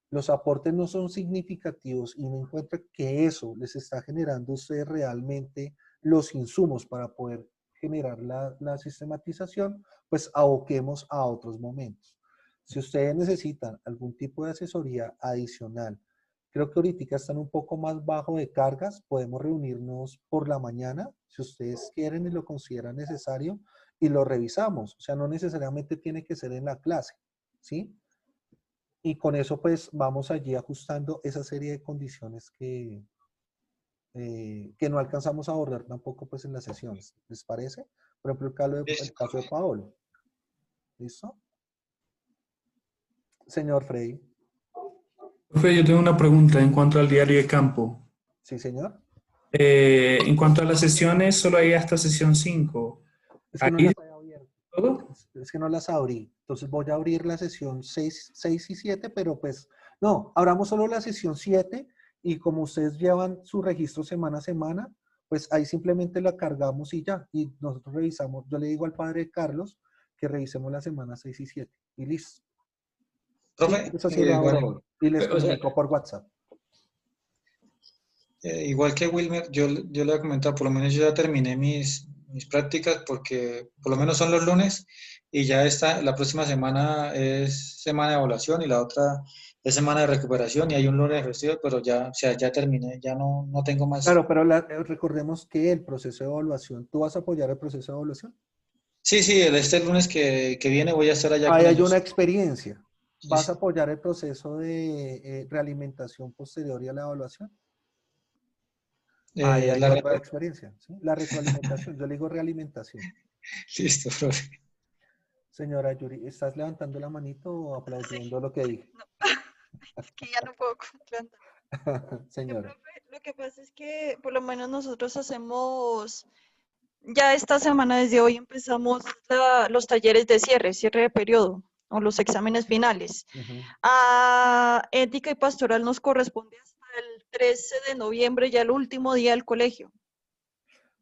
A: los aportes no son significativos y no encuentra que eso les está generando a ustedes realmente los insumos para poder generar la sistematización, pues aboquemos a otros momentos. Si ustedes necesitan algún tipo de asesoría adicional, creo que ahorita están un poco más bajo de cargas, podemos reunirnos por la mañana, si ustedes quieren y lo consideran necesario, y lo revisamos. O sea, no necesariamente tiene que ser en la clase, ¿sí? Y con eso pues vamos allí ajustando esa serie de condiciones que no alcanzamos a abordar tampoco pues en las sesiones. ¿Les parece? Por ejemplo, el caso de Paolo. ¿Listo? Señor Frey.
E: Profe, yo tengo una pregunta en cuanto al diario de campo.
A: Sí, señor.
E: En cuanto a las sesiones, solo hay hasta sesión 5.
A: Es que no
E: ¿Ahí
A: las he abierto.
E: todo?
A: Es que no las abrí. Entonces voy a abrir la sesión 6 y 7, pero pues no, abramos solo la sesión 7 y como ustedes llevan su registro semana a semana, pues ahí simplemente la cargamos y ya. Y nosotros revisamos, yo le digo al padre Carlos que revisemos la semana 6 y 7 y listo. Sí,
F: profe,
A: eso sí lo abro hoy y les
F: o sea,
A: comunico por WhatsApp.
F: igual que Wilmer, yo le he comentado, por lo menos yo ya terminé mis prácticas porque por lo menos son los lunes y ya la próxima semana es semana de evaluación y la otra es semana de recuperación y hay un lunes festivo, pero ya, o sea, ya terminé, ya no tengo más.
A: Claro, pero recordemos que el proceso de evaluación, ¿tú vas a apoyar el proceso de evaluación?
F: Sí, sí, este lunes que viene voy a estar allá
A: Ahí
F: con
A: hay una
F: ellos.
A: experiencia.
F: Sí,
A: ¿Vas a
F: sí.
A: apoyar el proceso de realimentación posterior y a la evaluación? Ahí hay
F: La
A: otra
F: reto.
A: experiencia, ¿sí? La retroalimentación, yo le digo realimentación.
F: Listo, profe.
A: Señora Yuri, ¿estás levantando la manito o aplaudiendo lo que dije?
C: No, es que ya no puedo levantar.
A: Señora.
C: Profe, lo que pasa es que por lo menos nosotros hacemos, ya esta semana desde hoy empezamos los talleres de cierre de periodo o los exámenes finales.
A: Ujú.
C: A ética y pastoral nos corresponde hasta el 13 de noviembre, ya el último día del colegio.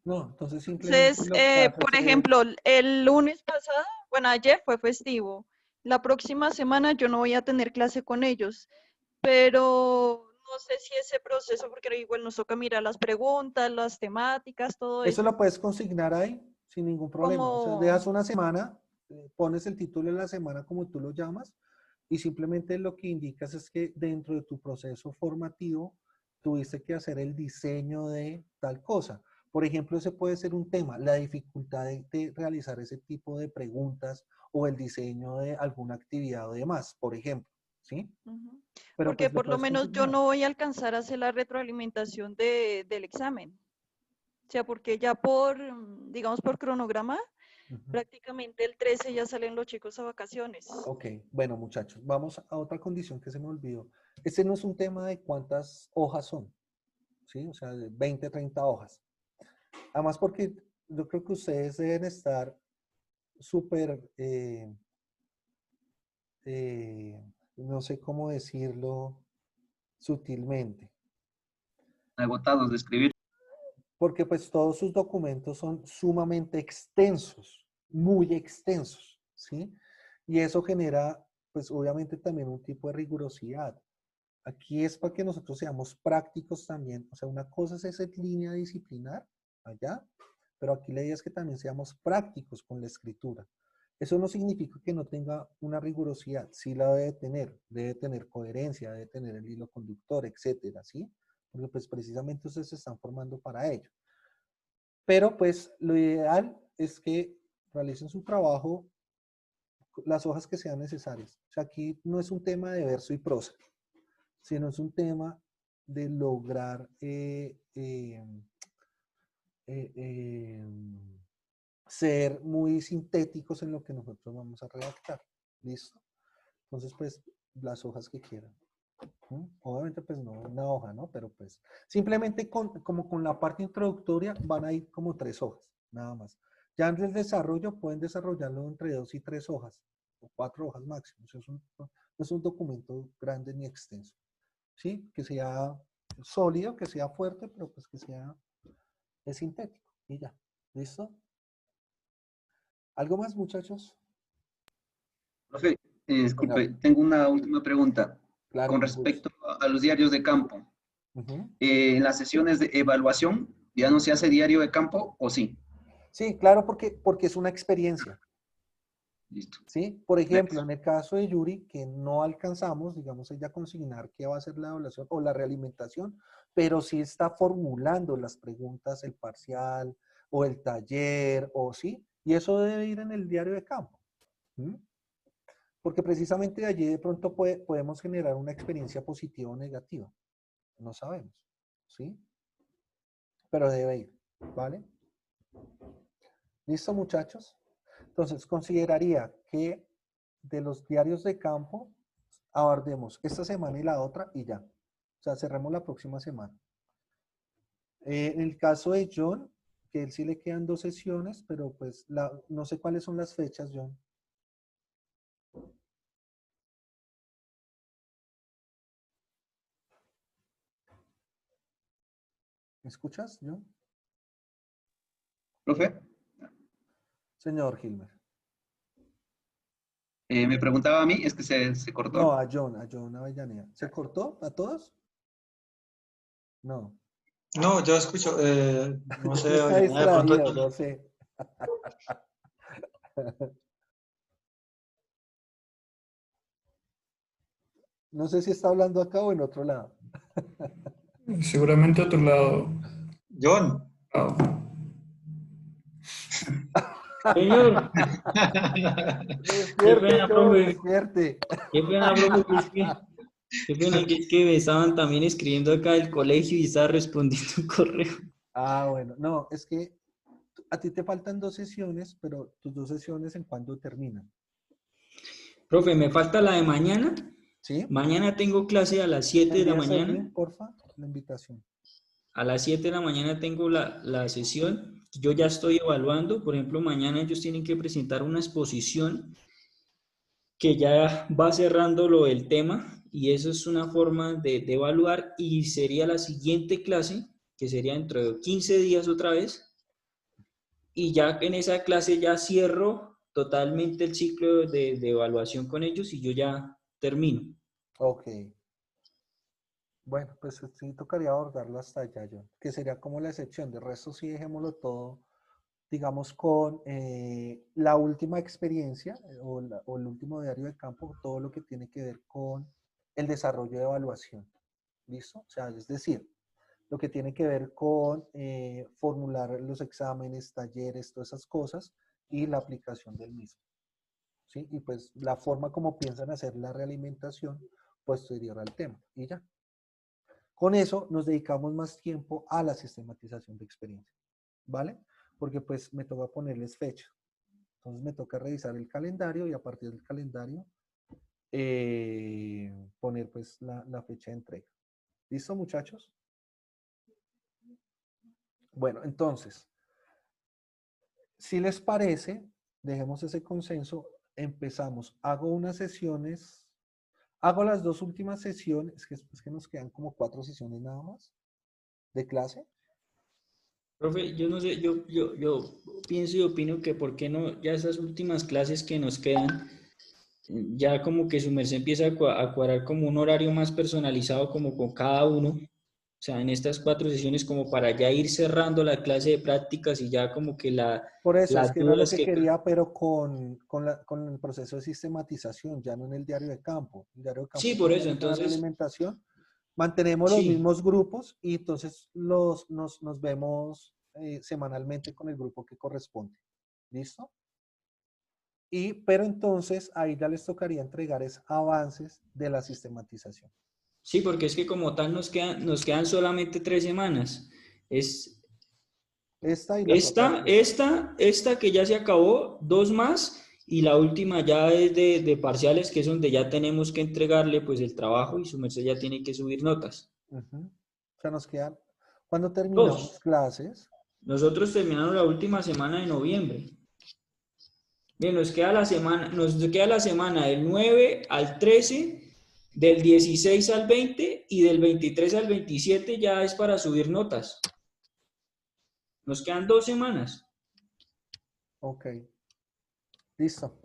A: No, entonces simplemente
C: Entonces,
A: lo que haces
C: por
A: es-
C: ejemplo, el lunes pasado, bueno, ayer fue festivo. La próxima semana yo no voy a tener clase con ellos, pero no sé si ese proceso, porque igual nos toca mirar las preguntas, las temáticas, todo
A: eso
C: eso.
A: lo puedes consignar ahí sin ningún problema. O sea,
C: Como,
A: dejas una semana, pones el título de la semana como tú lo llamas y simplemente lo que indicas es que dentro de tu proceso formativo tuviste que hacer el diseño de tal cosa. Por ejemplo, ese puede ser un tema, la dificultad de realizar ese tipo de preguntas o el diseño de alguna actividad o demás, por ejemplo, ¿sí?
C: ujú,
A: Pero
C: porque
A: pues lo
C: por lo
A: puedes
C: menos yo
A: consignar.
C: no voy a alcanzar a hacer la retroalimentación del examen. O sea, porque ya por, digamos, por cronograma,
A: Ujú.
C: prácticamente el 13 ya salen los chicos a vacaciones.
A: Ok, bueno muchachos, vamos a otra condición que se me olvidó. Este no es un tema de cuántas hojas son, ¿sí? O sea, de 20, 30 hojas. Además porque yo creo que ustedes deben estar súper, no sé cómo decirlo sutilmente,
G: Agotados de escribir.
A: porque pues todos sus documentos son sumamente extensos, muy extensos, ¿sí? Y eso genera, pues obviamente también un tipo de rigurosidad. Aquí es para que nosotros seamos prácticos también. O sea, una cosa es esa línea disciplinar allá, pero aquí la idea es que también seamos prácticos con la escritura. Eso no significa que no tenga una rigurosidad. Sí la debe tener coherencia, debe tener el hilo conductor, etcétera, ¿sí? Porque pues precisamente ustedes se están formando para ello. Pero pues lo ideal es que realicen su trabajo las hojas que sean necesarias. O sea, aquí no es un tema de verso y prosa, sino es un tema de lograr ser muy sintéticos en lo que nosotros vamos a redactar. ¿Listo? Entonces, pues, las hojas que quieran. Obviamente, pues, no una hoja, ¿no? Pero, pues, simplemente como con la parte introductoria van a ir como 3 hojas, nada más. Ya en el desarrollo pueden desarrollarlo entre 2 y 3 hojas, o 4 hojas máximo. O sea, no es un documento grande ni extenso. ¿Sí? Que sea sólido, que sea fuerte, pero pues que sea sintético. Y ya. ¿Listo? ¿Algo más, muchachos?
G: Profe,
A: Venga,
G: disculpe, tengo una última pregunta
A: claro,
G: con
A: con gusto.
G: respecto a los diarios de campo.
A: Ujú.
G: En las sesiones de evaluación, ¿ya no se hace diario de campo o sí?
A: Sí, claro, porque es una experiencia.
G: Listo.
A: ¿Sí? Por ejemplo,
G: Gracias.
A: en el caso de Yuri, que no alcanzamos, digamos, ella consignar qué va a ser la evaluación o la realimentación, pero sí está formulando las preguntas, el parcial o el taller, o sí, y eso debe ir en el diario de campo. ¿Mm? Porque precisamente de allí de pronto podemos generar una experiencia positiva o negativa. No sabemos, ¿sí? Pero debe ir, ¿vale? ¿Listo, muchachos? Entonces, consideraría que de los diarios de campo abordemos esta semana y la otra y ya. O sea, cerremos la próxima semana. En el caso de John, que él sí le quedan 2 sesiones, pero pues no sé cuáles son las fechas, John. ¿Me escuchas, John?
G: Profe,
A: Señor Gilmer.
G: me preguntaba a mí, es que se
A: No,
G: cortó.
A: a John Avellaneda. ¿Se cortó a todos? No.
F: No, yo escucho, no
A: Es que
F: sé,
A: está
F: oye, de pronto
A: distraído, no sé. No sé si está hablando acá o en otro lado.
E: Seguramente a otro lado.
F: John.
E: Ah,
H: Señor, qué
A: Despierte,
H: pena,
A: John,
H: profe.
A: despierte.
H: Qué pena, profe, qué pena que es que me estaban también escribiendo acá del colegio y estaba respondiendo un correo.
A: Ah, bueno, no, es que a ti te faltan 2 sesiones, pero tus 2 sesiones en cuándo terminan,
H: Profe, me falta la de mañana.
A: ¿sí?
H: Mañana tengo clase a las 7
A: ¿Me
H: de la
A: envías el
H: mañana.
A: link, porfa? La invitación.
H: A las 7 de la mañana tengo la sesión. Yo ya estoy evaluando. Por ejemplo, mañana ellos tienen que presentar una exposición que ya va cerrando lo del tema y eso es una forma de evaluar y sería la siguiente clase, que sería dentro de 15 días otra vez, y ya en esa clase ya cierro totalmente el ciclo de evaluación con ellos y yo ya termino.
A: Ok. Bueno, pues sí tocaría abordarlo hasta allá, John, que sería como la excepción. De resto sí dejémoslo todo, digamos, con la última experiencia o el último diario de campo, todo lo que tiene que ver con el desarrollo de evaluación. ¿Listo? O sea, es decir, lo que tiene que ver con formular los exámenes, talleres, todas esas cosas y la aplicación del mismo. ¿Sí? Y pues la forma como piensan hacer la realimentación posterior al tema. Y ya. Con eso nos dedicamos más tiempo a la sistematización de experiencia. ¿Vale? Porque pues me toca ponerles fecha. Entonces me toca revisar el calendario y a partir del calendario poner pues la fecha de entrega. ¿Listo, muchachos? Bueno, entonces, si les parece, dejemos ese consenso, empezamos. Hago unas sesiones, hago las dos últimas sesiones, es que nos quedan como 4 sesiones nada más de clase.
H: Profe, yo no sé, yo pienso y opino que por qué no, ya esas últimas clases que nos quedan, ya como que su merced empieza a cuadrar como un horario más personalizado como con cada uno, o sea, en estas 4 sesiones como para ya ir cerrando la clase de prácticas y ya como que
A: Por eso es
H: las
A: que era lo
H: dudas
A: que
H: que...
A: quería, pero con el proceso de sistematización, ya no en el diario de campo. El diario de campo
H: Sí, por eso,
A: solamente una
H: entonces,
A: realimentación. Mantenemos los
H: sí.
A: mismos grupos y entonces nos vemos semanalmente con el grupo que corresponde. ¿Listo? Pero entonces ahí ya les tocaría entregar es avances de la sistematización.
H: Sí, porque es que como tal nos quedan solamente 3 semanas. Es
A: Esta y las otras dos.
H: esta que ya se acabó, 2 más, y la última ya es de parciales, que es donde ya tenemos que entregarle pues el trabajo y su merced ya tiene que subir notas.
A: O sea, nos quedan, cuando terminamos
H: 2.
A: clases,
H: Nosotros terminamos la última semana de noviembre. Bien, nos queda la semana del 9 al 13, del 16 al 20 y del 23 al 27 ya es para subir notas. Nos quedan 2 semanas.
A: ok, listo.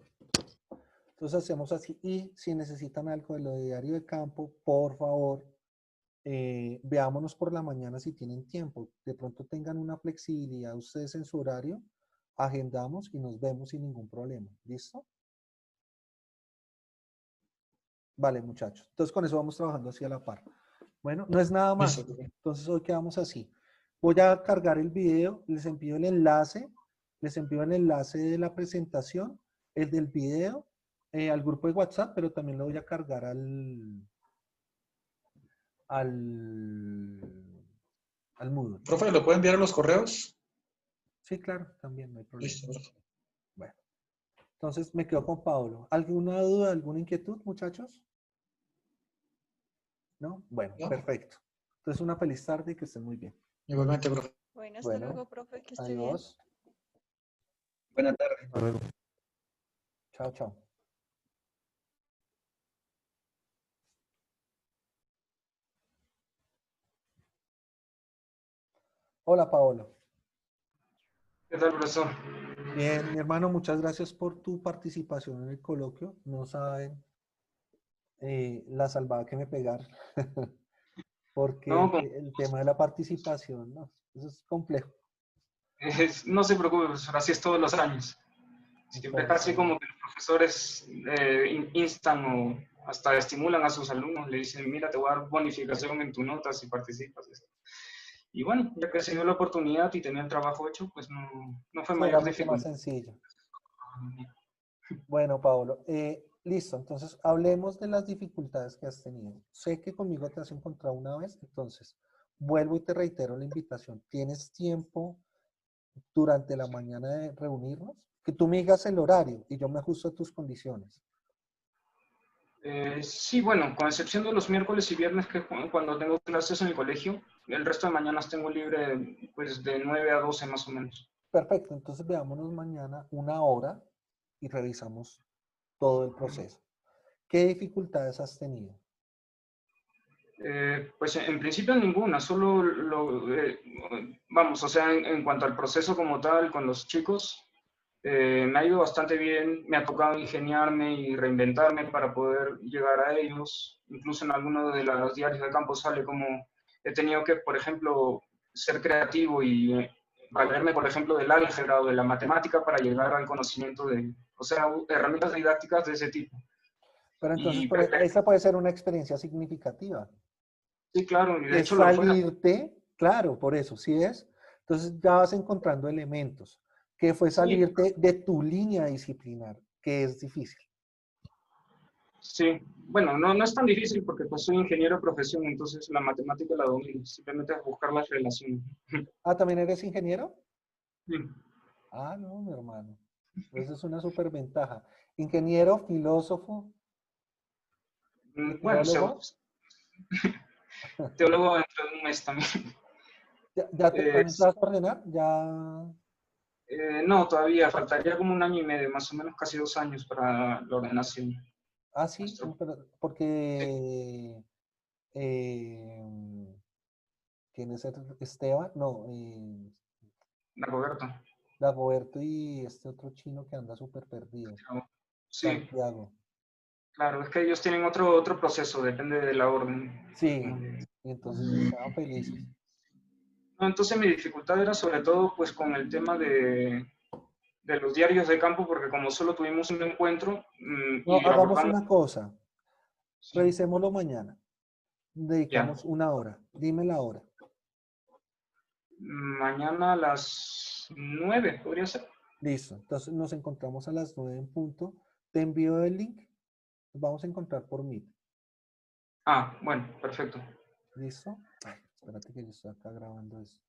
A: Entonces hacemos así y si necesitan algo de lo de diario de campo, por favor, veámonos por la mañana si tienen tiempo. De pronto tengan una flexibilidad ustedes en su horario, agendamos y nos vemos sin ningún problema. ¿Listo? Vale, muchachos. Entonces con eso vamos trabajando así a la par. Bueno, no es nada más.
F: Listo, profe.
A: Entonces hoy quedamos así. Voy a cargar el video, les envío el enlace de la presentación, el del video, al grupo de WhatsApp, pero también lo voy a cargar al Moodle.
F: Profe, ¿lo puede enviar a los correos?
A: Sí, claro, también no hay problema.
F: Listo, profe.
A: Bueno, entonces me quedo con Pablo. ¿Alguna duda, alguna inquietud, muchachos? ¿No? Bueno,
F: ¿No?
A: perfecto. Entonces una feliz tarde y que estén muy bien.
F: Igualmente, profe.
C: Bueno, hasta
A: Bueno,
C: luego, profe, que esté bien.
A: adiós.
G: Buenas tardes.
B: Hasta luego.
A: Chao, chao. Hola, Paolo.
D: ¿Qué tal, profesor?
A: Bien, mi hermano, muchas gracias por tu participación en el coloquio. No saben la salvada que me pegaron. Porque
D: No,
A: el tema de la participación, no, eso es complejo.
D: no se preocupe, profesor, así es todos los años. Siempre casi
A: Entonces,
D: como que los profesores instan o hasta estimulan a sus alumnos, le dicen, mira, te voy a dar bonificación en tu nota si participas. Y bueno, ya que se dio la oportunidad y tenía el trabajo hecho, pues no fue
A: será
D: mayor
A: mucho más
D: dificultad.
A: sencillo. Bueno, Paolo, listo. Entonces, hablemos de las dificultades que has tenido. Sé que conmigo te has encontrado una vez, entonces, vuelvo y te reitero la invitación. ¿Tienes tiempo durante la mañana de reunirnos? Que tú me digas el horario y yo me ajusto a tus condiciones.
D: Sí, bueno, con excepción de los miércoles y viernes que cuando tengo clases en el colegio, el resto de mañanas tengo libre pues de 9 a 12 más o menos.
A: Perfecto, entonces veámonos mañana 1 hora y revisamos todo el proceso. ¿Qué dificultades has tenido?
D: Pues en principio ninguna, solo vamos, o sea, en cuanto al proceso como tal con los chicos, me ha ido bastante bien, me ha tocado ingeniarme y reinventarme para poder llegar a ellos, incluso en algunos de los diarios de campo sale como he tenido que, por ejemplo, ser creativo y valerme, por ejemplo, del álgebra o de la matemática para llegar al conocimiento de, o sea, herramientas didácticas de ese tipo.
A: Pero entonces,
D: Y
A: esa puede ser una experiencia significativa.
D: sí, claro, y de
A: Es
D: hecho lo fue.
A: salirte, claro, por eso, ¿sí es? Entonces ya vas encontrando elementos, que fue
D: Sí,
A: salirte de tu línea disciplinar, que es difícil.
D: sí, bueno, no es tan difícil porque pues soy ingeniero de profesión, entonces la matemática la domino, simplemente es buscar las relaciones.
A: Ah, ¿también eres ingeniero?
D: Sí.
A: Ah, no, mi hermano. Esa es una súper ventaja. Ingeniero, filósofo,
D: Bueno,
A: teólogo.
D: teólogo dentro de un mes también. Eh,
A: ¿También te vas a ordenar? Ya.
D: no, todavía faltaría como un año y medio, más o menos casi 2 años para la ordenación.
A: Ah, sí,
D: Nuestro, sí,
A: porque ¿quién es Esteban? No,
D: Dagoberto.
A: Dagoberto y este otro chino que anda súper perdido.
D: Sí,
A: Santiago.
D: claro, es que ellos tienen otro proceso, depende de la orden.
A: Sí, y entonces estaban felices.
D: No, entonces mi dificultad era sobre todo pues con el tema de los diarios de campo, porque como solo tuvimos un encuentro
A: No,
D: y lo
A: hagamos
D: abordamos,
A: una cosa.
D: sí,
A: Revisémoslo mañana.
D: ya,
A: Dedicamos una hora. Dime la hora.
D: mañana a las 9 podría ser.
A: Listo. Entonces nos encontramos a las 9 en punto. Te envío el link. Nos vamos a encontrar por Meet.
D: Ah, bueno, perfecto.
A: ¿Listo? Ay, espérate que yo estoy acá grabando esto.